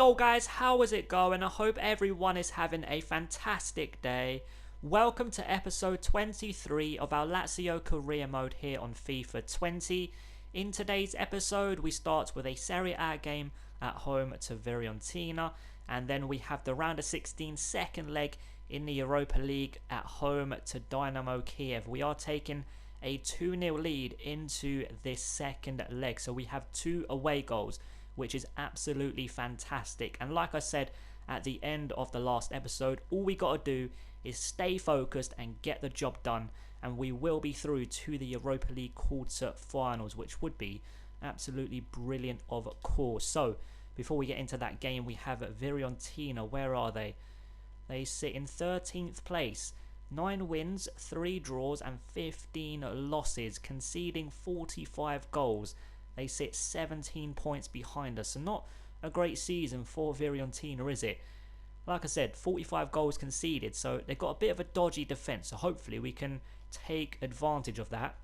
Yo guys, how is it going? I hope everyone is having a fantastic day. Welcome to episode 23 of our Lazio career mode here on FIFA 20. In today's episode, we start with a Serie A game at home to Fiorentina, and then we have the round of 16 second leg in the Europa League at home to Dynamo Kiev. We are taking a 2-0 lead into this second leg, so we have 2 away goals, which is absolutely fantastic. And like I said at the end of the last episode, all we got to do is stay focused and get the job done, and we will be through to the Europa League quarter-finals, which would be absolutely brilliant, of course. So before we get into that game, we have Fiorentina. Where are they? They sit in 13th place. 9 wins, 3 draws and 15 losses, conceding 45 goals. They sit 17 points behind us, so not a great season for Fiorentina, is it? Like I said, 45 goals conceded, so they've got a bit of a dodgy defence, so hopefully we can take advantage of that.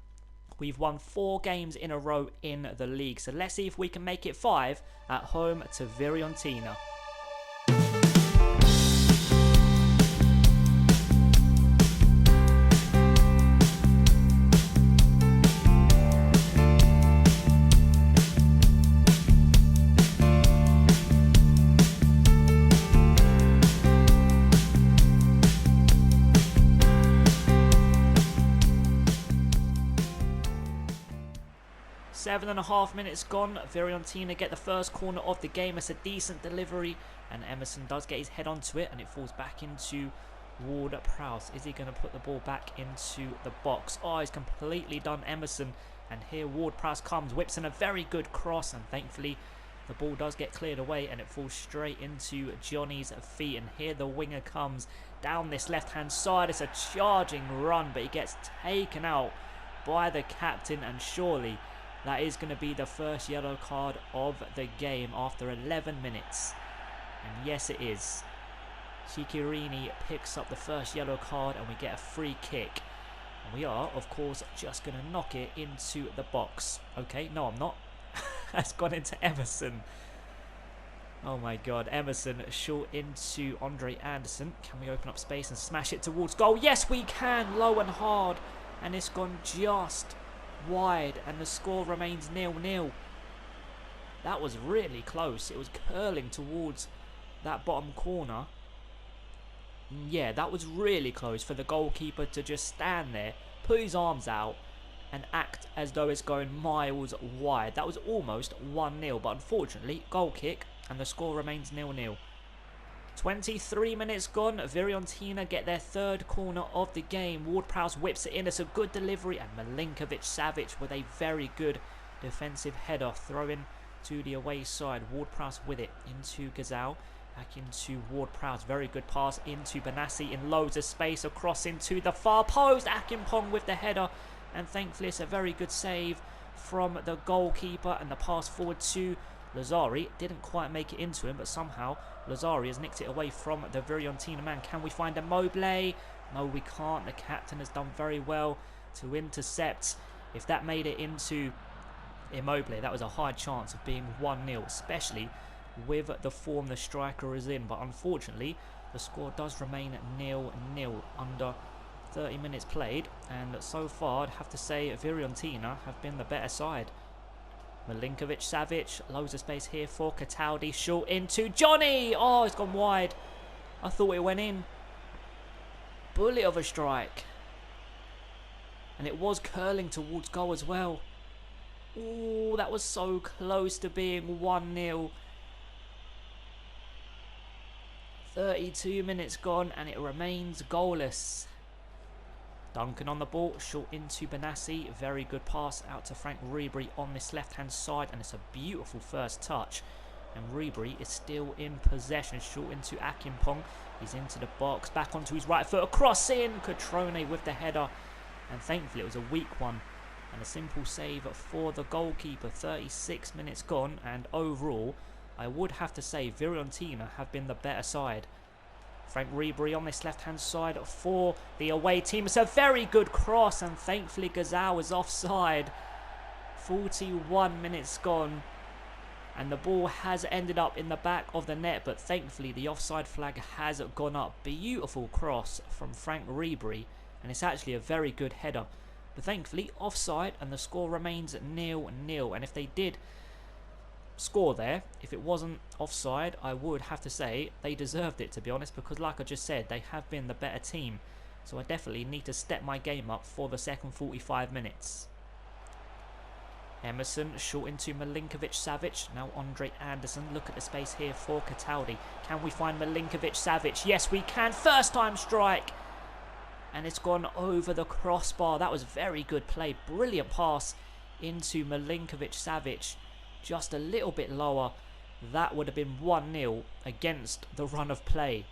We've won 4 games in a row in the league, so let's see if we can make it 5 at home to Fiorentina. 7.5 minutes gone. Fiorentina get the first corner of the game. It's a decent delivery, and Emerson does get his head onto it, and it falls back into Ward-Prowse. Is he going to put the ball back into the box? Oh, he's completely done Emerson, and here Ward-Prowse comes, whips in a very good cross, and thankfully the ball does get cleared away, and it falls straight into Johnny's feet. And here the winger comes down this left-hand side. It's a charging run, but he gets taken out by the captain, and surely that is going to be the first yellow card of the game after 11 minutes. And yes, it is. Ciccherini picks up the first yellow card, and we get a free kick. And we are, of course, just going to knock it into the box. Okay, no, I'm not. That's gone into Emerson. Oh my god, Emerson short into Andre Anderson. Can we open up space and smash it towards goal? Yes, we can. Low and hard. And it's gone just wide, and the score remains 0-0. That was really close. It was curling towards that bottom corner. Yeah, that was really close for the goalkeeper to just stand there, put his arms out, and act as though it's going miles wide. That was almost 1-0, but unfortunately, goal kick, and the score remains 0-0. 23 minutes gone. Fiorentina get their 3rd corner of the game. Ward-Prowse whips it in. It's a good delivery, and Milinkovic-Savic with a very good defensive header, throwing to the away side. Ward-Prowse with it into Gazal, back into Ward-Prowse. Very good pass into Benassi in loads of space, across into the far post. Akimpong with the header, and thankfully it's a very good save from the goalkeeper, and the pass forward to Lazzari. Didn't quite make it into him, but somehow Lazzari has nicked it away from the Fiorentina man. Can we find Immobile? No, we can't. The captain has done very well to intercept. If that made it into Immobile, that was a high chance of being 1-0, especially with the form the striker is in. But unfortunately, the score does remain 0-0 under 30 minutes played. And so far, I'd have to say Fiorentina have been the better side. Milinkovic-Savic, loads of space here for Cataldi, short into Johnny. Oh, it's gone wide. I thought it went in. Bullet of a strike. And it was curling towards goal as well. Oh, that was so close to being 1-0. 32 minutes gone, and it remains goalless. Duncan on the ball, short into Benassi. Very good pass out to Frank Ribery on this left-hand side, and it's a beautiful first touch. And Ribery is still in possession, short into Akimpong. He's into the box, back onto his right foot, across in. Cotrone with the header, and thankfully it was a weak one. And a simple save for the goalkeeper. 36 minutes gone, and overall, I would have to say Fiorentina have been the better side. Frank Ribery on this left-hand side for the away team. It's a very good cross, and thankfully Gazal is offside. 41 minutes gone. And the ball has ended up in the back of the net, but thankfully the offside flag has gone up. Beautiful cross from Frank Ribery, and it's actually a very good header. But thankfully offside, and the score remains 0-0. And if they did score there, if it wasn't offside, I would have to say they deserved it, to be honest, because like I just said, they have been the better team. So I definitely need to step my game up for the second 45 minutes. Emerson short into Milinkovic-Savic. Now Andre Anderson. Look at the space here for Cataldi. Can we find Milinkovic-Savic? Yes, we can. First time strike. And it's gone over the crossbar. That was very good play. Brilliant pass into Milinkovic-Savic. Just a little bit lower. That would have been 1-0 against the run of play.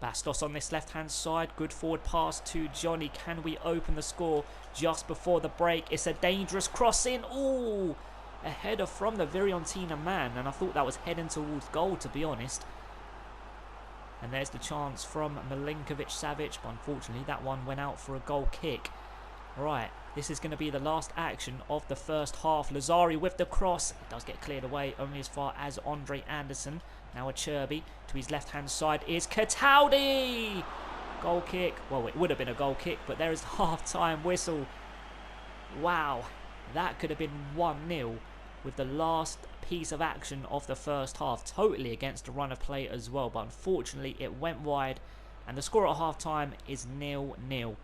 Bastos on this left-hand side. Good forward pass to Johnny. Can we open the score just before the break? It's a dangerous cross in. Ooh, a header from the Fiorentina man. And I thought that was heading towards goal, to be honest. And there's the chance from Milinkovic-Savic. But unfortunately, that one went out for a goal kick. Right, this is going to be the last action of the first half. Lazari with the cross. It does get cleared away only as far as Andre Anderson. Now Acerbi to his left-hand side is Cataldi. Goal kick. Well, it would have been a goal kick, but there is the half-time whistle. Wow, that could have been 1-0 with the last piece of action of the first half. Totally against the run of play as well, but unfortunately it went wide. And the score at half-time is 0-0.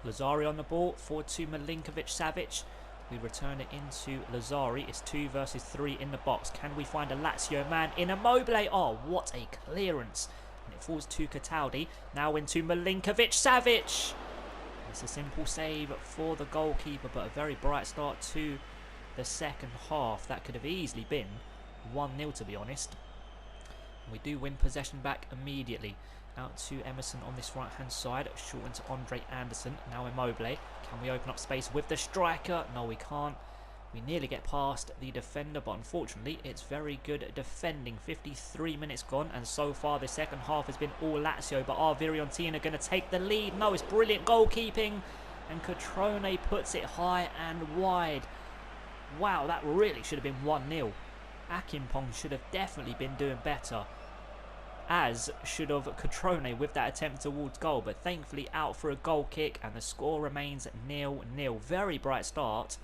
Lazari on the ball, forward to Milinkovic-Savic. We return it into Lazari. It's 2 versus 3 in the box. Can we find a Lazio man in Immobile? Oh, what a clearance. And it falls to Cataldi. Now into Milinkovic-Savic. It's a simple save for the goalkeeper, but a very bright start to the second half. That could have easily been 1-0, to be honest. We do win possession back immediately. Out to Emerson on this right-hand side. Short into Andre Anderson. Now Immobile. Can we open up space with the striker? No, we can't. We nearly get past the defender, but unfortunately, it's very good defending. 53 minutes gone, and so far the second half has been all Lazio, but are Fiorentina going to take the lead? No, it's brilliant goalkeeping, and Cutrone puts it high and wide. Wow, that really should have been 1-0. Akimpong should have definitely been doing better, as should have Cutrone with that attempt towards goal, but thankfully out for a goal kick, and the score remains 0-0. Very bright start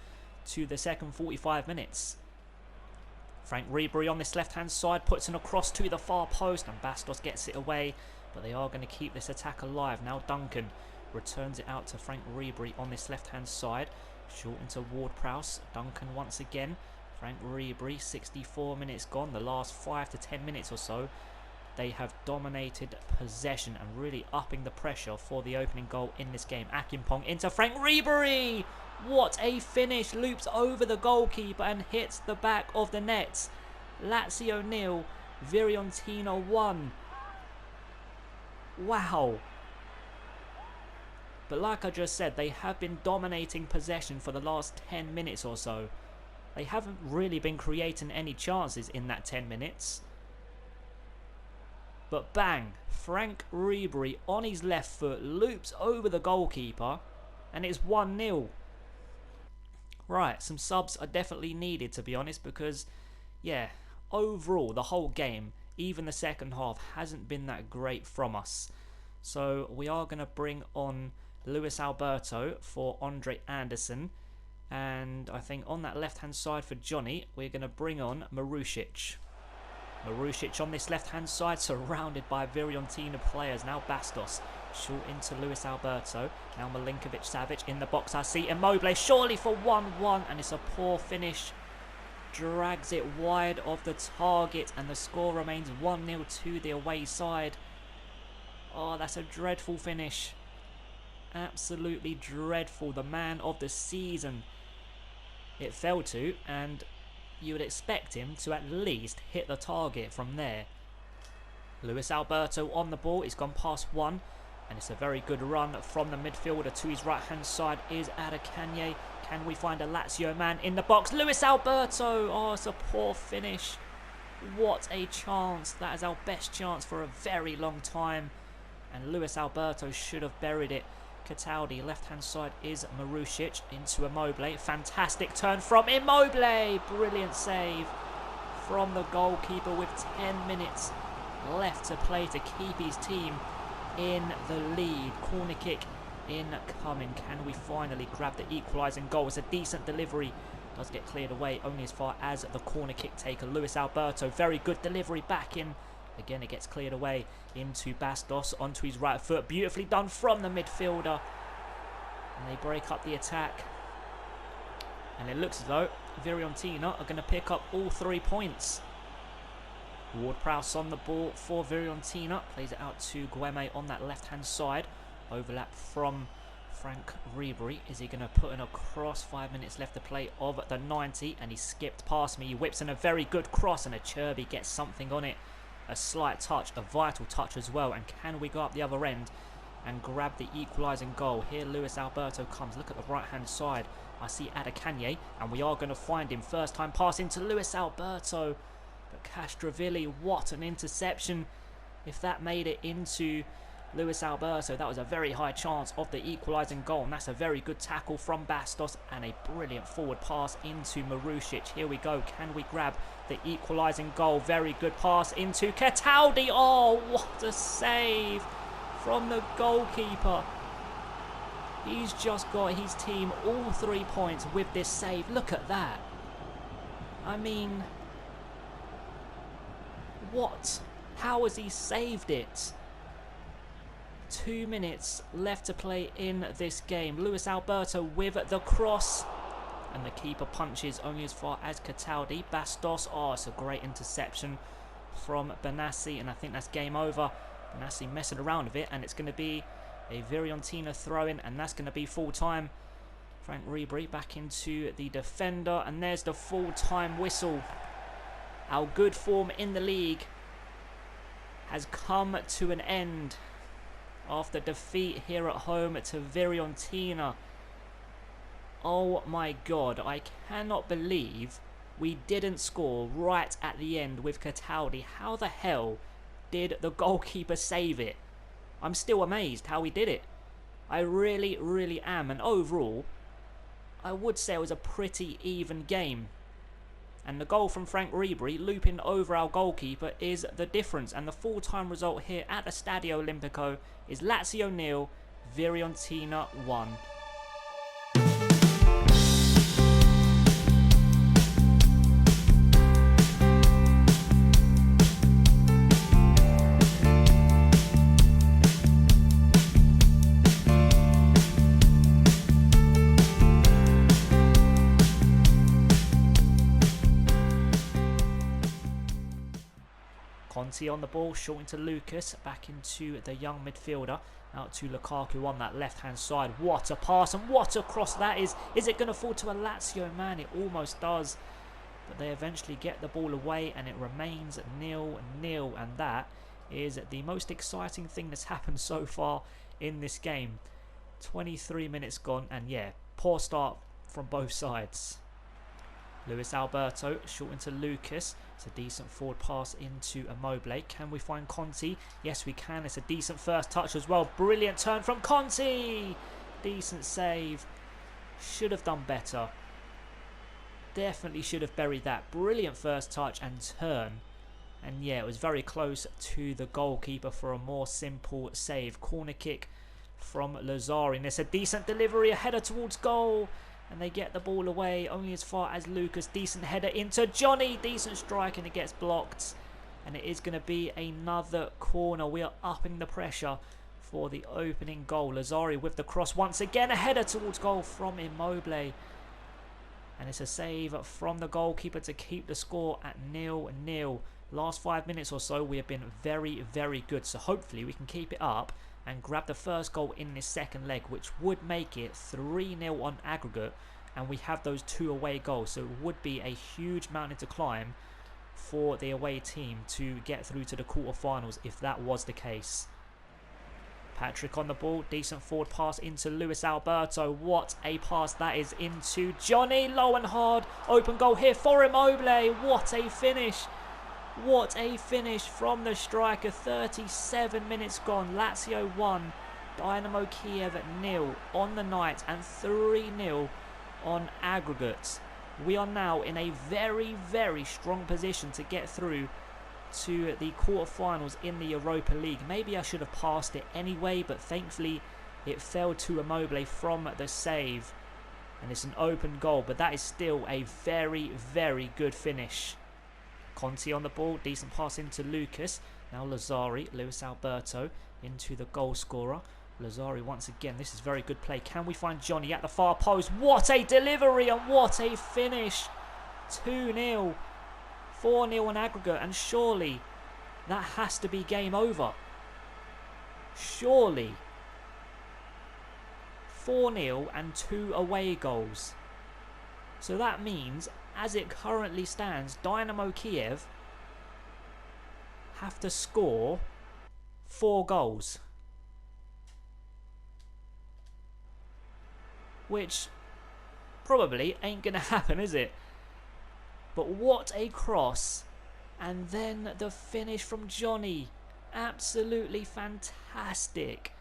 to the second 45 minutes. Frank Ribery on this left-hand side puts an across to the far post, and Bastos gets it away, but they are going to keep this attack alive. Now Duncan returns it out to Frank Ribery on this left-hand side, short into Ward-Prowse. Duncan once again. Frank Ribery, 64 minutes gone. The last 5 to 10 minutes or so, they have dominated possession and really upping the pressure for the opening goal in this game. Akimpong into Frank Ribery. What a finish. Loops over the goalkeeper and hits the back of the net. Lazio 0, Fiorentina 1. Wow. But like I just said, they have been dominating possession for the last 10 minutes or so. They haven't really been creating any chances in that 10 minutes. But bang, Frank Ribery on his left foot loops over the goalkeeper, and it's 1-0. Right, some subs are definitely needed, to be honest, because, yeah, overall, the whole game, even the second half, hasn't been that great from us. So we are going to bring on Luis Alberto for Andre Anderson. And I think on that left-hand side for Johnny, we're going to bring on Marusic. Marusic on this left-hand side, surrounded by Fiorentina players. Now Bastos, short into Luis Alberto. Now Milinkovic-Savic in the box. I see Immobile, surely for 1-1, and it's a poor finish. Drags it wide of the target, and the score remains 1-0 to the away side. Oh, that's a dreadful finish. Absolutely dreadful. The man of the season it fell to, and you would expect him to at least hit the target from there. Luis Alberto on the ball. He's gone past one, and it's a very good run from the midfielder. To his right hand side is Adekanye. Can we find a Lazio man in the box? Luis Alberto. Oh, it's a poor finish. What a chance. That is our best chance for a very long time, and Luis Alberto should have buried it. Cataldi, left-hand side is Marusic into Immobile. Fantastic turn from Immobile. Brilliant save. from the goalkeeper with 10 minutes left to play to keep his team in the lead. Corner kick incoming. Can we finally grab the equalising goal? It's a decent delivery. Does get cleared away only as far as the corner kick taker, Luis Alberto. Very good delivery back in. Again, it gets cleared away into Bastos onto his right foot. Beautifully done from the midfielder. And they break up the attack. And it looks as though Fiorentina are going to pick up all 3 points. Ward-Prowse on the ball for Fiorentina. Plays it out to Gueme on that left-hand side. Overlap from Frank Ribery. Is he going to put in a cross? 5 minutes left to play of the 90. And he skipped past me. He whips in a very good cross. And a Cherby gets something on it. A slight touch. A vital touch as well. And can we go up the other end and grab the equalising goal? Here Luis Alberto comes. Look at the right-hand side. I see Adekanye, and we are going to find him. First time pass into Luis Alberto. But Castrovilli, what an interception. If that made it into Luis Alberto, that was a very high chance of the equalising goal. And that's a very good tackle from Bastos and a brilliant forward pass into Marusic. Here we go. Can we grab the equalising goal? Very good pass into Cataldi. Oh, what a save from the goalkeeper. He's just got his team all 3 points with this save. Look at that. I mean, what? How has he saved it? 2 minutes left to play in this game. Luis Alberto with the cross. And the keeper punches only as far as Cataldi. Bastos. Oh, it's a great interception from Benassi. And I think that's game over. Benassi messing around with it. And it's going to be a Fiorentina throw-in, and that's going to be full-time. Frank Ribery back into the defender, and there's the full-time whistle. Our good form in the league has come to an end after defeat here at home to Fiorentina. Oh my God, I cannot believe we didn't score right at the end with Cataldi. How the hell did the goalkeeper save it? I'm still amazed how he did it. I really, really am. And overall, I would say it was a pretty even game. And the goal from Frank Ribery, looping over our goalkeeper, is the difference. And the full-time result here at the Stadio Olimpico is Lazio 0, Fiorentina 1. Conti on the ball, short into Lucas, back into the young midfielder, out to Lukaku on that left-hand side. What a pass and what a cross that is. Is it going to fall to a Lazio man? It almost does. But they eventually get the ball away and it remains 0-0. And that is the most exciting thing that's happened so far in this game. 23 minutes gone and yeah, poor start from both sides. Luis Alberto, short into Lucas. It's a decent forward pass into Immobile. Can we find Conti? Yes, we can. It's a decent first touch as well. Brilliant turn from Conti. Decent save. Should have done better. Definitely should have buried that. Brilliant first touch and turn. And yeah, it was very close to the goalkeeper for a more simple save. Corner kick from Lazari. And it's a decent delivery. A header towards goal. And they get the ball away only as far as Lucas. Decent header into Johnny. Decent strike and it gets blocked. And it is going to be another corner. We are upping the pressure for the opening goal. Lazari with the cross once again. A header towards goal from Immobile. And it's a save from the goalkeeper to keep the score at 0-0. Last 5 minutes or so we have been very, very good. So hopefully we can keep it up and grab the first goal in this second leg, which would make it 3-0 on aggregate, and we have those 2 away goals, so it would be a huge mountain to climb for the away team to get through to the quarterfinals if that was the case. Patrick on the ball, decent forward pass into Luis Alberto. What a pass that is into Johnny, low and hard, open goal here for Immobile. What a finish! What a finish from the striker. 37 minutes gone. Lazio 1, Dynamo Kiev 0 on the night and 3-0 on aggregate. we are now in a very, very strong position to get through to the quarterfinals in the Europa League. Maybe I should have passed it anyway, but thankfully it fell to Immobile from the save. And it's an open goal, but that is still a very, very good finish. Conti on the ball, decent pass into Lucas. Now Lazzari, Luis Alberto into the goal scorer. Lazzari once again, this is very good play. Can we find Johnny at the far post? What a delivery and what a finish. 2-0, 4-0 on aggregate, and surely that has to be game over. Surely. 4-0 and 2 away goals. So that means, as it currently stands, Dynamo Kiev have to score 4 goals. Which probably ain't going to happen, is it? But what a cross. And then the finish from Johnny. Absolutely fantastic.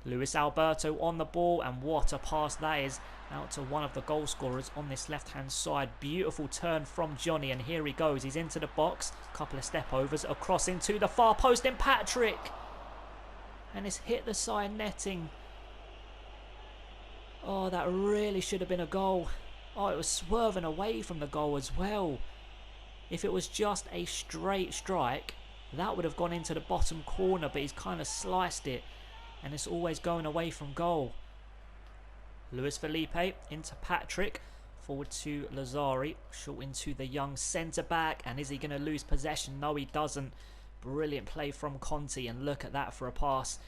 Luis Alberto on the ball, and what a pass that is out to one of the goal scorers on this left hand side. Beautiful turn from Johnny, and here he goes. He's into the box, couple of step overs, across into the far post in Patrick, and it's hit the side netting. Oh, that really should have been a goal. Oh, it was swerving away from the goal as well. If it was just a straight strike, that would have gone into the bottom corner, but he's kind of sliced it, and it's always going away from goal. Luis Felipe into Patrick, forward to Lazzari, short into the young centre-back, and is he going to lose possession? No, he doesn't. Brilliant play from Conti, and look at that for a pass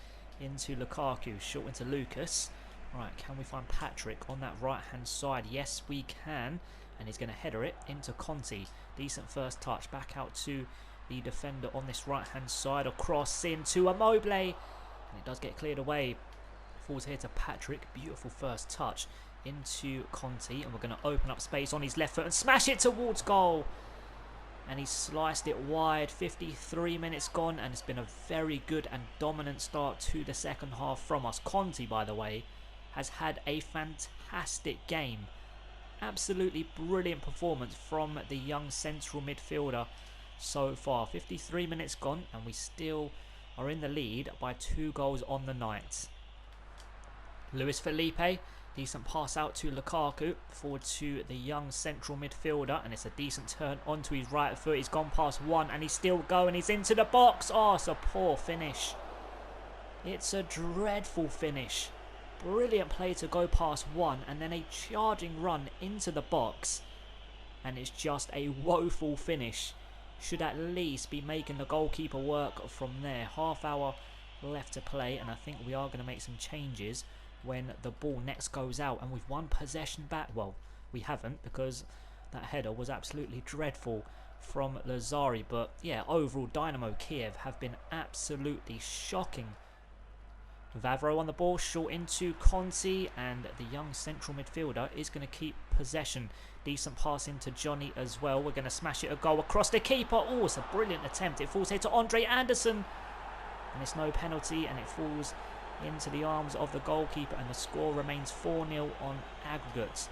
into Lukaku, short into Lucas. Right, can we find Patrick on that right-hand side? Yes, we can, and he's going to header it into Conti. Decent first touch, back out to the defender on this right-hand side, across into Immobile, and it does get cleared away. Falls here to Patrick. Beautiful first touch into Conti, and we're going to open up space on his left foot and smash it towards goal. And he sliced it wide. 53 minutes gone, and it's been a very good and dominant start to the second half from us. Conti, by the way, has had a fantastic game. Absolutely brilliant performance from the young central midfielder so far. 53 minutes gone, and we still are in the lead by 2 goals on the night. Luis Felipe, decent pass out to Lukaku, forward to the young central midfielder, and it's a decent turn onto his right foot. He's gone past one, and he's still going. He's into the box. Oh, it's a poor finish. It's a dreadful finish. Brilliant play to go past one, and then a charging run into the box, and it's just a woeful finish. Should at least be making the goalkeeper work from there. Half hour left to play, and I think we are going to make some changes when the ball next goes out, and we've won possession back. Well, we haven't, because that header was absolutely dreadful from Lazzari. But yeah, overall Dynamo Kiev have been absolutely shocking. Vavro on the ball, short into Conti, and the young central midfielder is going to keep possession. Decent pass into Johnny as well. We're going to smash it a goal across the keeper. Oh, it's a brilliant attempt. It falls here to Andre Anderson, and it's no penalty, and it falls into the arms of the goalkeeper, and the score remains 4-0 on aggregate.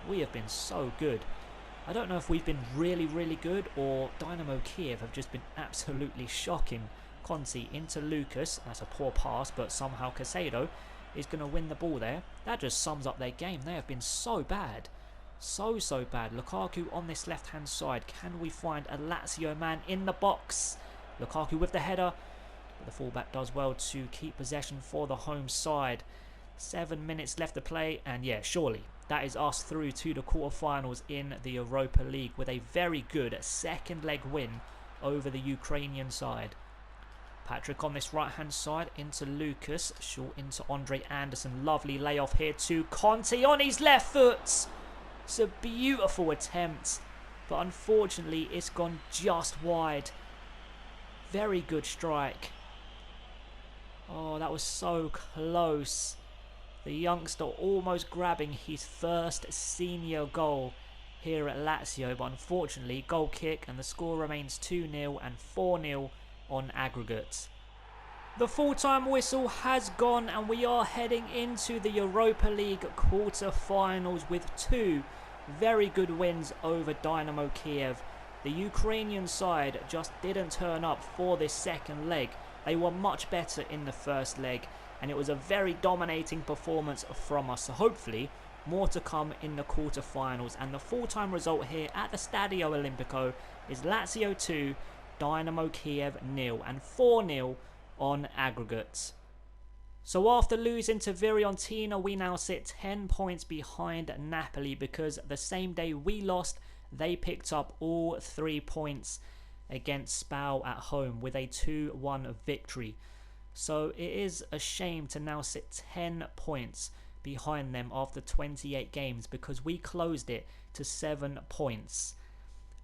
We have been so good. I don't know if we've been really, really good, or Dynamo Kiev have just been absolutely shocking. Conti into Lucas. That's a poor pass, but somehow Casado is going to win the ball there. That just sums up their game. They have been so bad. So bad. Lukaku on this left-hand side. Can we find a Lazio man in the box? Lukaku with the header. But the fullback does well to keep possession for the home side. 7 minutes left to play, and yeah, surely that is us through to the quarterfinals in the Europa League with a very good second leg win over the Ukrainian side. Patrick on this right hand side into Lucas, short into Andre Anderson. Lovely layoff here to Conti on his left foot. It's a beautiful attempt, but unfortunately it's gone just wide. Very good strike. Oh, that was so close. The youngster almost grabbing his first senior goal here at Lazio, but unfortunately goal kick, and the score remains 2-0 and 4-0 on aggregate. The full-time whistle has gone, and we are heading into the Europa League quarter-finals with 2 very good wins over Dynamo Kiev. The Ukrainian side just didn't turn up for this second leg. They were much better in the first leg, and it was a very dominating performance from us. So hopefully more to come in the quarterfinals. And the full-time result here at the Stadio Olimpico is Lazio 2, Dynamo Kiev 0, and 4-0 on aggregates. So after losing to Fiorentina, we now sit 10 points behind Napoli, because the same day we lost, they picked up all 3 points against Spal at home with a 2-1 victory. So it is a shame to now sit 10 points behind them after 28 games, because we closed it to 7 points.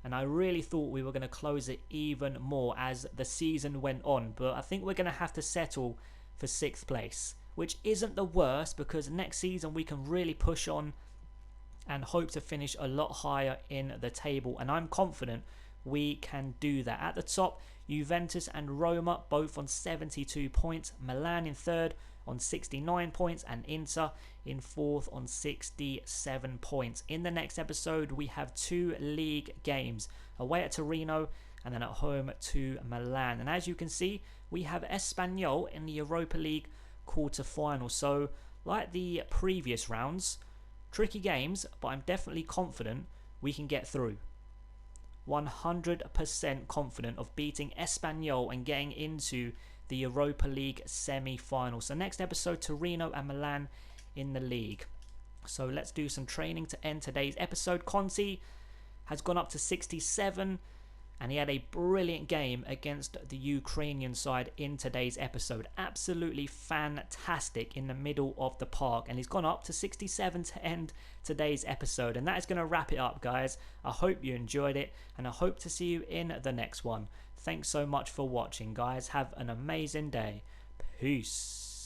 And I really thought we were going to close it even more as the season went on. But I think we're going to have to settle for 6th place, which isn't the worst, because next season we can really push on and hope to finish a lot higher in the table. And I'm confident we can do that. At the top, Juventus and Roma both on 72 points. Milan in 3rd on 69 points, and Inter in 4th on 67 points. In the next episode, we have 2 league games, away at Torino and then at home to Milan. And as you can see, we have Espanyol in the Europa League quarter-final. So like the previous rounds, tricky games, but I'm definitely confident we can get through. 100% confident of beating Espanyol and getting into the Europa League semi-final. So next episode, Torino and Milan in the league. So let's do some training to end today's episode. Conti has gone up to 67, and he had a brilliant game against the Ukrainian side in today's episode. Absolutely fantastic in the middle of the park, and he's gone up to 67 to end today's episode. And that is going to wrap it up, guys. I hope you enjoyed it, and I hope to see you in the next one. Thanks so much for watching, guys. Have an amazing day. Peace.